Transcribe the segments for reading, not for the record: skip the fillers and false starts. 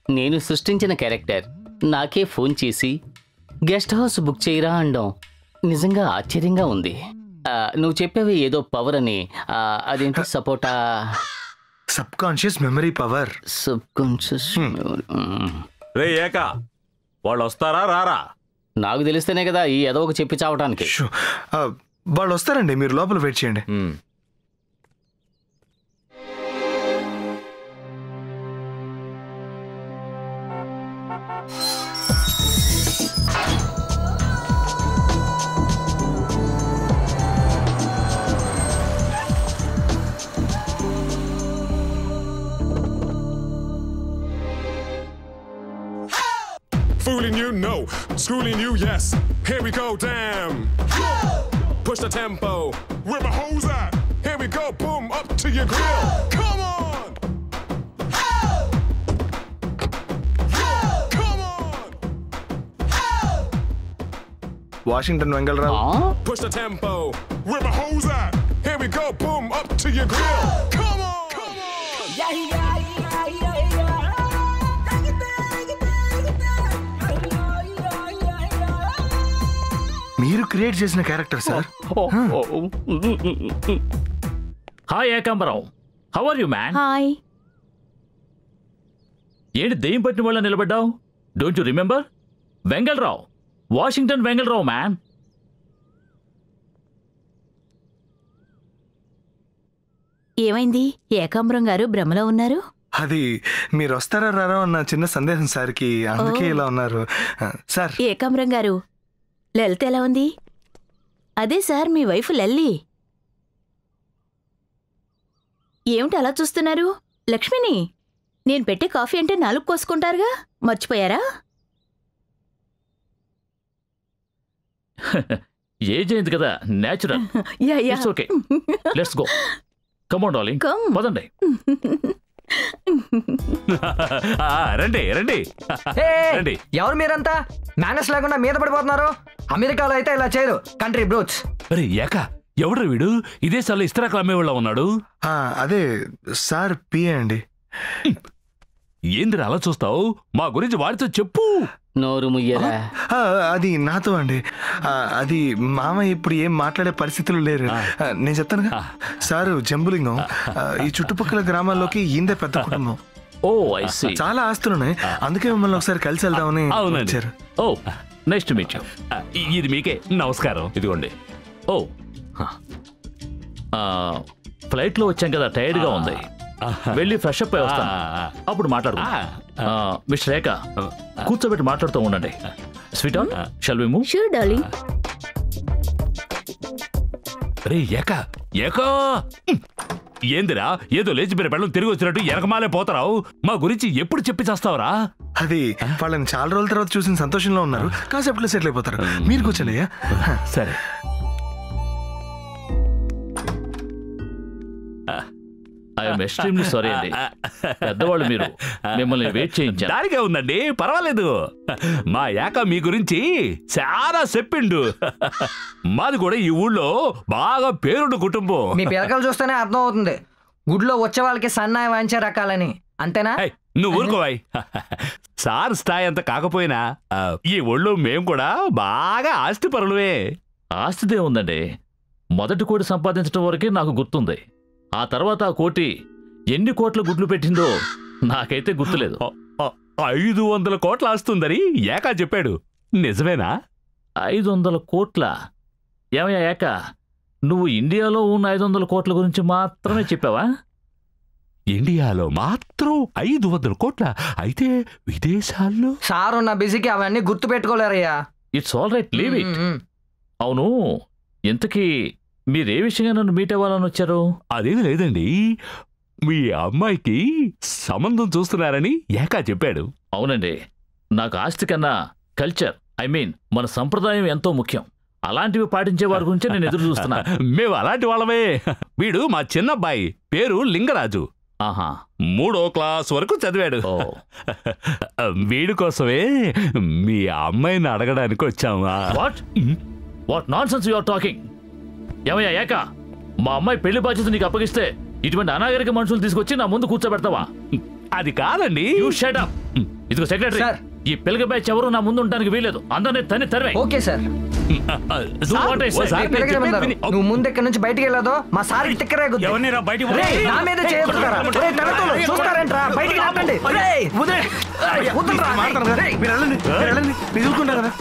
నేను సృష్టించిన క్యారెక్టర్ నాకే ఫోన్ చేసి గెస్ట్ హౌస్ బుక్ చేయరా అనడం నిజంగా ఆశ్చర్యంగా ఉంది. నువ్వు చెప్పేవి ఏదో పవర్ అని, అదేంటి సపోర్టా? Subconscious memory power. Subconscious రే ఏక, వాళ్ళు వస్తారా రారా? నాకు తెలిస్తేనే కదా ఈ ఏదో ఒక చెప్పి చావటానికి. వాళ్ళు వస్తారండి, మీరు లోపల వెయిట్ చేయండి. Fooling you, no. Schooling you, yes. Here we go, damn. Push the tempo. Where my hoes at? Here we go, boom, up to your grill. Come on. Come on. Washington Vengalrao. Push the tempo. Where my hoes at? Here we go, boom, up to your grill. Come on. Come on. Yeah, yeah. మీరు create చేసిన character sir. Hi Ekambaram, how are you man? Hi. ఏంటి దెయ్యం పట్టిన వాళ్ళ నిలబడ్డావు? Don't you remember? Vengalarao, Washington Vengalarao man. ఏమైంది? ఏకాంబరం గారు భ్రమలో ఉన్నారు. అది మీరు వస్తారా రారా అన్న చిన్న సందేహం సార్కి, అందుకే ఇలా ఉన్నారు సార్. ఏకాంబరం గారు, లలిత ఎలా ఉంది? అదే సార్, మీ వైఫ్ లల్లి. ఏమిటి అలా చూస్తున్నారు? లక్ష్మిని, నేను పెట్టే కాఫీ అంటే 4 కోసుకుంటారుగా, మర్చిపోయారా? ఏజ్ అయింది కదా, natural. It's okay, let's go. Come on darling, పదండి. రండి రండి రండి. ఎవరు మీరంతా? మేనర్స్ లేకుండా మీద పడిపోతున్నారు. అమెరికాలో అయితే ఇలా చేయరు, కంట్రీ బ్రూట్స్. అరే ఏక, ఎవడు వీడు? ఇదే సార్లు ఇస్త్రాకులు అమ్మేవాళ్ళ ఉన్నాడు. అదే సార్, పిఏ అండి. ఏందిరా అలా చూస్తావు? మా గురించి వాడితో చెప్పు. నోరు ముయ్యరా. అది నాతో అండి. అది మామ ఇప్పుడు ఏం మాట్లాడే పరిస్థితులు లేరు. నేను చెప్తానుగా సారు, జంబులింగం ఈ చుట్టుపక్కల గ్రామాల్లోకి ఈందే పెద్ద కుటుంబం. ఓ ఐ సీ. చాలా ఆస్తులున్నాయి, అందుకే మిమ్మల్ని ఒకసారి కలిసి వెళ్దామని వచ్చారు. ఓ నైస్ టు మీట్ యు. ఇది మీకే నమస్కారం. ఇదిగోండి. ఓ ఫ్లైట్ లో వచ్చాం కదా, టైర్డ్ గా ఉంది. వెళ్ళి ఫ్రెష్ అప్ అయి వస్తాను, అప్పుడు మాట్లాడుకుందాం. మిస్టర్ రేఖ, కూర్చోబెట్టి మాట్లాడుతూ ఉండండి. Sweet on, shall we move? Sure darling. రే ఏక, ఏకా, ఏందిరా ఏదో లేచిపోయిన పెళ్ళం తిరిగి వచ్చినట్టు ఎనకమాలే పోతారావు? మా గురించి ఎప్పుడు చెప్పి చేస్తావురా? అది వాళ్ళని చాలా రోజుల తర్వాత చూసిన సంతోషంలో ఉన్నారు, కాసేపట్లో సెటిల్ అయిపోతారు. మీరు కూర్చోండి. సరే. ఐఎమ్ ఎక్స్ట్రీమ్లీ సారీ అండి, పెద్దవాళ్ళు మీరు, మిమ్మల్ని వెయిట్ చేయించారు. దానికే ఉందండి, పర్వాలేదు. మా ఏక మీ గురించి చాలా చెప్పిండు. మాది కూడా ఈ ఊళ్ళో బాగా పేరుండు కుటుంబం. మీ పిలకలు చూస్తేనే అర్థం అవుతుంది, గుడిలో వచ్చే వాళ్ళకి సన్నాయి వాయించే రకాలని. అంతేనా? నువ్వు ఊరుకోవాయి. సార్ స్థాయి అంత కాకపోయినా ఈ ఊళ్ళో మేము కూడా బాగా ఆస్తి పరులవే. ఆస్తిదే ఉందండి, మొదటి కోటి సంపాదించడం వరకే నాకు గుర్తుంది. ఆ తర్వాత ఆ కోటి ఎన్ని కోట్ల గుడ్లు పెట్టిందో నాకైతే గుర్తులేదు. 500 కోట్ల ఆస్తుందని ఏకా చెప్పాడు, నిజమేనా? 500 కోట్ల? ఏమయ్యా ఏక, నువ్వు ఇండియాలో ఉన్న 500 కోట్ల గురించి మాత్రమే చెప్పావా? ఇండియాలో మాత్రం 500 కోట్ల? అయితే విదేశాల్లో? సార్ ఉన్న బిజీకి అవన్నీ గుర్తు పెట్టుకోలేరయ్యా. It's all right, leave it. అవును, ఇంతకీ మీరే విషయంగా నన్ను మీట్ అవ్వాలని వచ్చారు? అదేమి లేదండి, మీ అమ్మాయికి సంబంధం చూస్తున్నారని ఏకా చెప్పాడు. అవునండి, నాకు ఆస్తి కన్నా కల్చర్, ఐ మీన్ మన సంప్రదాయం ఎంతో ముఖ్యం. అలాంటివి పాటించే వారి గురించి నేను ఎదురు చూస్తున్నా. మేము అలాంటి వాళ్ళమే. వీడు మా చిన్నబ్బాయి, పేరు లింగరాజు. ఆహా, 3వ క్లాస్ వరకు చదివాడు. వీడి కోసమే మీ అమ్మాయిని అడగడానికి వచ్చామా? What nonsense you are talking? ఏమయ్యా ఏక, మా అమ్మాయి పెళ్లి బాధ్యత నీకు అప్పగిస్తే ఇటువంటి అనాగరిక మనుషులు తీసుకొచ్చి నా ముందు కూర్చోబెడతావా? అది కాదండి. You shut up. ఇదిగో సెక్రటరీ, సార్. ఈ పిల్లక బ్యాచ్ ఎవరు నా ముందు ఉండడానికి వీలేదు. అందరినీ తన్ని తరివే. Okay sir. నువ్వు ముందు ఇక్కడ నుంచి బయటికి వెళ్ళదో మా సార్కి తిక్కరేగుద్ది. ఎవరినిరా బయటికి రేయ్, నా మీద చేయొద్దురా. రేయ్, తెల్లతోలు, చూస్తారేంట్రా? బయటికి రాకండి. రేయ్, వదలరా. మాట్లాడతాను కదా. మీరు వెళ్ళండి, మీరు వెళ్ళండి, మీరు చూసుకుంటారు కదా.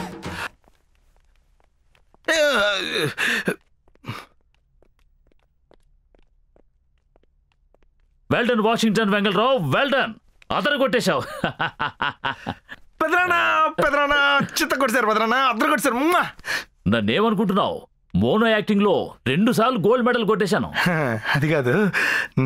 Well done Washington Vengalarao, well done. అతను కొట్టేశావు. పెదరానా పెదరానా చిత్త కొట్టారు, పెదరానా అద్దరు కొట్టారు. నన్నేమనుకుంటున్నావు? మోనో యాక్టింగ్ లో 2 సార్లు గోల్డ్ మెడల్ కొట్టేశాను. అది కాదు,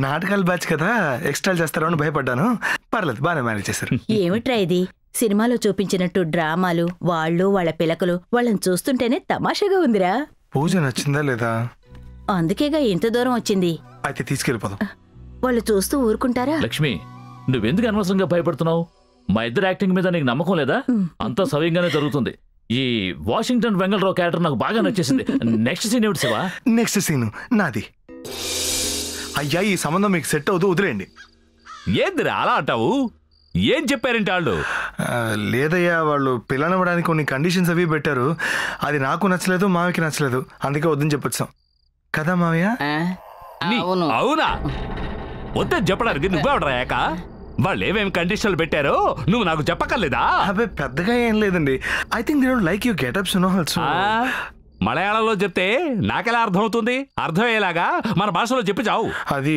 నాటకాలు బ్యాచ్ కదా, ఎక్స్ట్రా చేస్తారో అని భయపడ్డాను. పర్లేదు, బాగానే మేనేజ్ చేశారు. ఏమిట్రా ఇది? సినిమాలో చూపించినట్టు డ్రామాలు, వాళ్ళు వాళ్ళ పిలకలు, వాళ్ళని చూస్తుంటేనే తమాషాగా ఉందిరా. పూజ నచ్చిందా లేదా? అందుకేగా ఇంత దూరం వచ్చింది. అయితే తీసుకెళ్ళిపోదాం. వాళ్ళు చూస్తూ ఊరుకుంటారా? లక్ష్మి, నువ్వెందుకు అనవసరంగా భయపడుతున్నావు? మా ఇద్దరు యాక్టింగ్ మీద నీకు నమ్మకం లేదా? అంతా సవ్యంగానే జరుగుతుంది. ఈ వాషింగ్టన్ వెంగళరావు క్యారెక్టర్ నాకు బాగా నచ్చేసింది. నెక్స్ట్ సీన్ ఏమిటి శివా? నెక్స్ట్ సీన్ నాది. అయ్యా, ఈ సంబంధం మీకు సెట్ అవుతూ వదిలేయండి. ఏందిరా అలా అంటావు? ఏం చెప్పారంటే వాళ్ళు? లేదయ్యా, వాళ్ళు పిల్లనివ్వడానికి కొన్ని కండిషన్స్ అవి పెట్టారు. అది నాకు నచ్చలేదు, మావికి నచ్చలేదు. అందుకే వద్దని చెప్పొచ్చాం కదా మావయ్య. అవునా? వద్దని చెప్పడానికి నువ్వెవడరా ఏక? వాళ్ళు ఏమేమి కండిషన్లు పెట్టారో నువ్వు నాకు చెప్పక్కర్లేదా? అదే పెద్దగా ఏం లేదండి. I think they don't like your getups no also. మలయాళంలో చెప్తే నాకెలా అర్థం అవుతుంది? అర్థమయ్యేలాగా మన భాషలో చెప్పి చావు. అది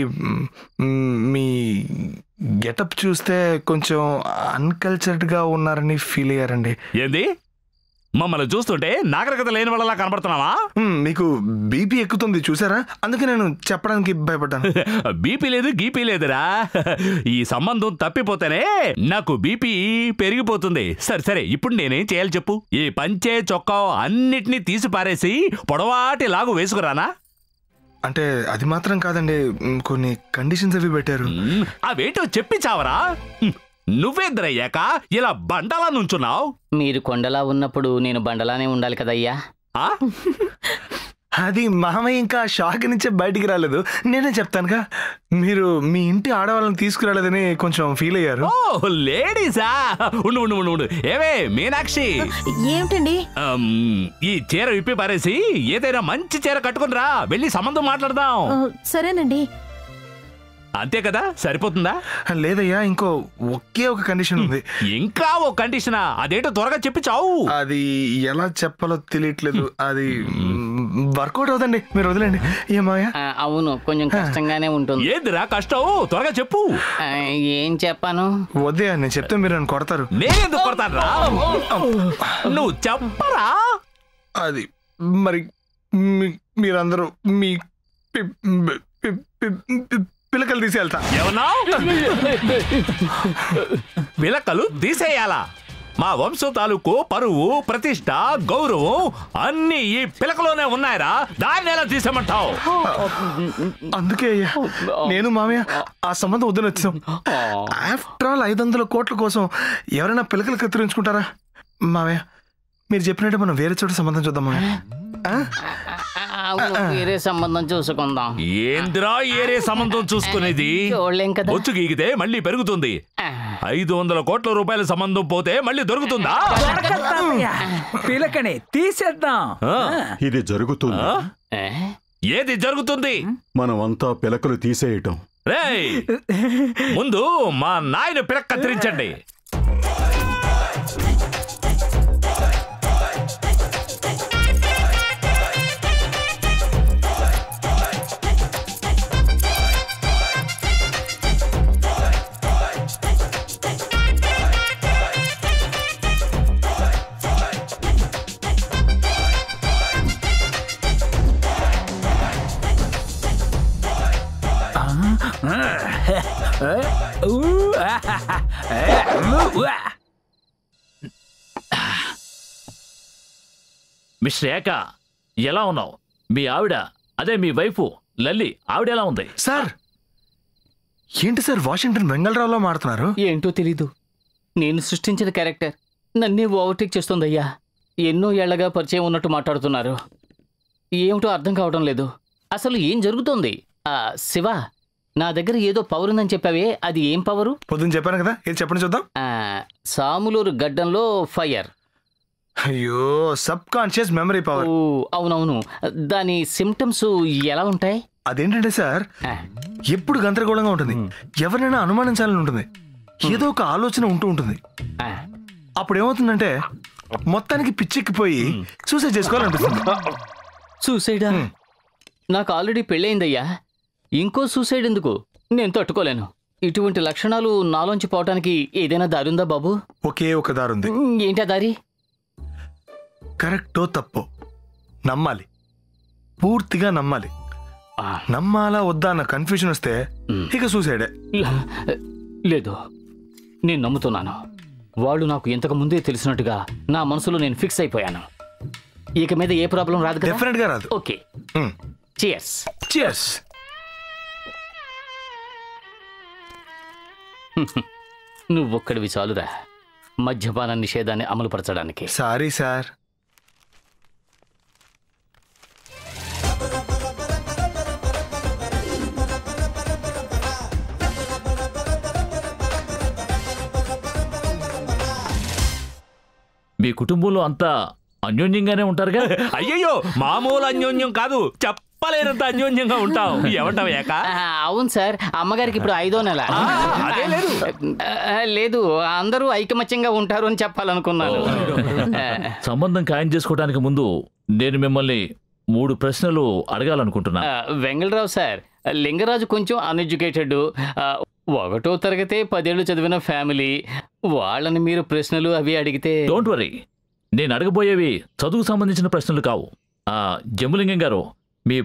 మీ గెటప్ చూస్తే కొంచెం అన్కల్చర్డ్ గా ఉన్నారని ఫీల్ అయ్యారండి. ఏంది? మమ్మల్ని చూస్తుంటే నాగరికత లేని వాళ్ళలా కనబడుతున్నావా? మీకు బీపీ ఎక్కుతుంది చూసారా, అందుకే నేను చెప్పడానికి భయపడ్డాను. బీపీ లేదు, గీపీ లేదురా. ఈ సంబంధం తప్పిపోతేనే నాకు బీపీ పెరిగిపోతుంది. సరే సరే, ఇప్పుడు నేనేం చేయాలి చెప్పు? ఈ పంచే చొక్కా అన్నిటినీ తీసి పారేసి పొడవాటి లాగు వేసుకురానా? అంటే అది మాత్రం కాదండి, కొన్ని కండిషన్స్ అవి పెట్టారు. అవేంటో చెప్పి చావరా. నువ్వేంద్రయ్యాక ఇలా బండలా నుంచున్నావు? మీరు కొండలా ఉన్నప్పుడు నేను బండలానే ఉండాలి కదయ్యా. అది మామయ్య ఇంకా షాక్ నుంచే బయటికి రాలేదు. నేనే చెప్తానుగా, మీరు మీ ఇంటి ఆడవాళ్ళని తీసుకురాలేదని కొంచెం ఫీల్ అయ్యారు. ఓ లేడీసా? ఉండు ఉండు ఉండు ఉండు. ఏవే మీనాక్షి, ఏమిటండి? ఈ చీర విప్పి పారేసి ఏదైనా మంచి చీర కట్టుకుని రా, వెళ్ళి సంబంధం మాట్లాడదాం. సరేనండి. అంతే కదా, సరిపోతుందా? లేదయ్యా, ఇంకో ఒకే ఒక కండిషన్ ఉంది. ఇంకా ఓ కండిషనా? అదేంటో త్వరగా చెప్పి చావు. అది ఎలా చెప్పాలో తెలియట్లేదు. అది వర్కౌట్ అవుతండి, మీరు వదిలేండి. ఏమాయా? అవును, కొంచెం కష్టంగానే ఉంటుంది. ఏందిరా కష్టం? త్వరగా చెప్పు. ఏం చెప్పాను? వద్దే, నేను చెప్తే మీరు నన్ను కొడతారు. నేనెందుకు కొడతాను రా? నువ్వు చెప్పరా. అది మరి మీరందరూ మీ పిలకలు తీసేళ్తా. ఏమన్నా? పిలకలు తీసేయాలా? మా వంశం తాలూకు పరువు, ప్రతిష్ట, గౌరవం అన్ని ఈ పిలకలోనే ఉన్నాయరా. దాన్ని ఎలా తీసేమంటావు? అందుకే అయ్యా, నేను మామయ్య ఆ సంబంధం వద్దని వచ్చాం. ఆఫ్టర్ ఆల్ 500 కోట్ల కోసం ఎవరైనా పిలకలు కత్తిరించుకుంటారా? మామయ్య, మీరు చెప్పినట్టు మనం వేరే చోట సంబంధం చూద్దాం మామయ్య. వేరే సంబంధం చూసుకుందాం. ఏంద్రా ఏరే సంబంధం చూసుకునేది? చూడలేం కదా. బొచ్చు గీగితే మళ్ళీ పెరుగుతుంది. 500 కోట్ల రూపాయల సంబంధం పోతే మళ్ళీ దొరుకుతుందా? పిలకని తీసేద్దాం. ఇది జరుగుతుంది. ఏది జరుగుతుంది? మనమంతా పిలకలు తీసేయటం. రేయ్, ముందు మా నాయన పిలక కత్తిరించండి. మిస్టర్ ఏక, ఎలా ఉన్నావు? మీ ఆవిడ, అదే మీ వైఫ్ లల్లి, ఆవిడ ఎలా ఉంది? సార్, ఏంటి సార్ వాషింగ్టన్ వెంగళరావులో మాడుతున్నారు? ఏంటో తెలీదు, నేను సృష్టించిన క్యారెక్టర్ నన్నే ఓవర్టేక్ చేస్తుందయ్యా. ఎన్నో ఏళ్లగా పరిచయం ఉన్నట్టు మాట్లాడుతున్నారు. ఏమిటో అర్థం కావడం లేదు. అసలు ఏం జరుగుతోంది? శివ, నా దగ్గర ఏదో పవర్ ఉందని చెప్పావే, అది ఏం పవరు? పొద్దున్న చెప్పాను కదా, ఇది చెప్పండి చూద్దాం. సాములూరు గడ్డంలో ఫైర్. అయ్యో, సబ్ కాన్షియస్ మెమరీ పవర్. ఓ, అవునవును. దాని సిమ్టమ్స్ ఎలా ఉంటాయి? అదేంటంటే సార్, ఎప్పుడు గందరగోళంగా ఉంటుంది, ఎవరినైనా అనుమానించాలని ఉంటుంది, ఏదో ఒక ఆలోచన ఉంటూ ఉంటుంది. అప్పుడు ఏమవుతుందంటే మొత్తానికి పిచ్చెక్కిపోయి సూసైడ్ చేసుకోవాలనిపిస్తుంది. సూసైడా? నాకు ఆల్రెడీ పెళ్ళయిందయ్యా, ఇంకో సూసైడ్ ఎందుకు? నేను తట్టుకోలేను. ఇటువంటి లక్షణాలు నాలోంచి పోవటానికి ఏదైనా దారి ఉందా బాబు? ఒకే ఒక దారి ఉంది. ఏంటా దారి? కరెక్టో తప్పో నమ్మాలి, పూర్తిగా నమ్మాలి. నమ్మాలా వద్దా అన్న కన్ఫ్యూజన్ వస్తే ఇక సూసైడే. లేదు, నేను నమ్ముతున్నాను. వాళ్ళు నాకు ఇంతకు ముందే తెలిసినట్టుగా నా మనసులో నేను ఫిక్స్ అయిపోయాను. ఇక మీద ఏ ప్రాబ్లం రాదు కదా? డెఫినెట్ గా రాదు. Okay, cheers. చియర్స్. నువ్వొక్కడివి చాలురా మద్యపాన నిషేధాన్ని అమలుపరచడానికి. Sorry sir. మీ కుటుంబంలో అంతా అన్యోన్యంగానే ఉంటారుగా? అయ్యయ్యో, మామూలు అన్యోన్యం కాదు, చెప్పలేనంత అన్యోన్యంగా ఉంటాం. ఏమంటావు ఏక? అవును సార్, అమ్మగారికి ఇప్పుడు 5వ నెల. అదే లేదు. లేదు, అందరూ ఐకమత్యంగా ఉంటారు అని చెప్పాలనుకున్నాను. సంబంధం ఖాయం చేసుకోవడానికి ముందు నేను మిమ్మల్ని 3 ప్రశ్నలు అడగాలనుకుంటున్నా. వెంగళరావు సార్, లింగరాజు కొంచెం అన్ఎడ్యుకేటెడ్, 1వ తరగతే 10 ఏళ్ళు చదివిన ఫ్యామిలీ. వాళ్ళని మీరు ప్రశ్నలు అవి అడిగితే... డోంట్ వరీ, నేను అడగబోయేవి చదువుకు సంబంధించిన ప్రశ్నలు కావు. జంబులింగం గారు, మీ